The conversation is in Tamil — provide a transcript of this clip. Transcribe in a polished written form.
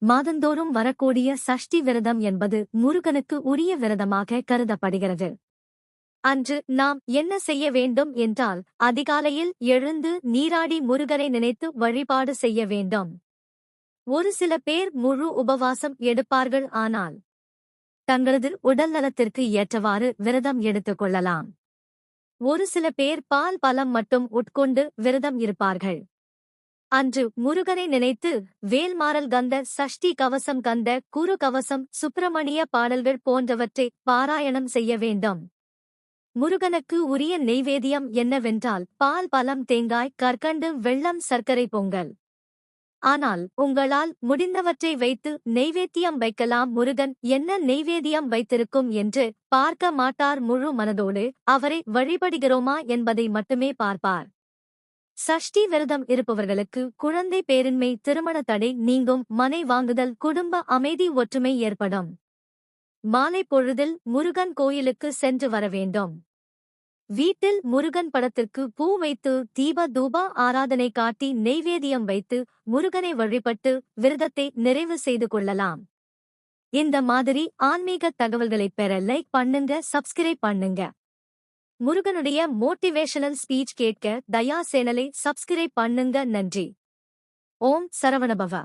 மாதந்தோறும் வரக்கூடிய சஷ்டி விரதம் என்பது முருகனுக்கு உரிய விரதமாக கருதப்படுகிறது. அன்று நாம் என்ன செய்ய வேண்டும் என்றால், அதிகாலையில் எழுந்து நீராடி முருகனை நினைத்து வழிபாடு செய்ய வேண்டும். ஒரு சில பேர் முழு உபவாசம் எடுப்பார்கள். ஆனால் தங்களது உடல் நலத்திற்கு ஏற்றவாறு விரதம் எடுத்துக் கொள்ளலாம். ஒரு சில பேர் பால் பழம் மட்டும் உட்கொண்டு விரதம் இருப்பார்கள். அன்று முருகனை நினைத்து வேல்மாறல் கந்த சஷ்டி கவசம் கந்த குரு கவசம் சுப்பிரமணிய பாடல்கள் போன்றவற்றை பாராயணம் செய்ய வேண்டும். முருகனுக்கு உரிய நெய்வேத்தியம் என்னவென்றால் பால் பழம் தேங்காய் கற்கண்டு வெல்லம் சர்க்கரை பொங்கல். ஆனால் உங்களால் முடிந்தவற்றை வைத்து நெய்வேத்தியம் வைக்கலாம். முருகன் என்ன நெய்வேத்தியம் வைத்திருக்கும் என்று பார்க்க மாட்டார். முழு மனதோடு அவரை வழிபடுகிறோமா என்பதை மட்டுமே பார்ப்பார். சஷ்டி விரதம் இருப்பவர்களுக்கு குழந்தை பேரின்மை, திருமண தடை நீங்கும், மனை வாங்குதல், குடும்ப அமைதி, ஒற்றுமை ஏற்படும். மாலை பொழுதில் முருகன் கோயிலுக்கு சென்று வர வேண்டும். வீட்டில் முருகன் படத்திற்கு பூ வைத்து தீப தூப ஆராதனை காட்டி நெய்வேத்தியம் வைத்து முருகனை வழிபட்டு விரதத்தை நிறைவு செய்து கொள்ளலாம். இந்த மாதிரி ஆன்மீக தகவல்களை பெற லைக் பண்ணுங்க, சப்ஸ்கிரைப் பண்ணுங்க. முருகனுடைய மோட்டிவேஷனல் ஸ்பீச் கேட்க தயா சேனலை சப்ஸ்கிரைப் பண்ணுங்க. நன்றி. ஓம் சரவணபவ.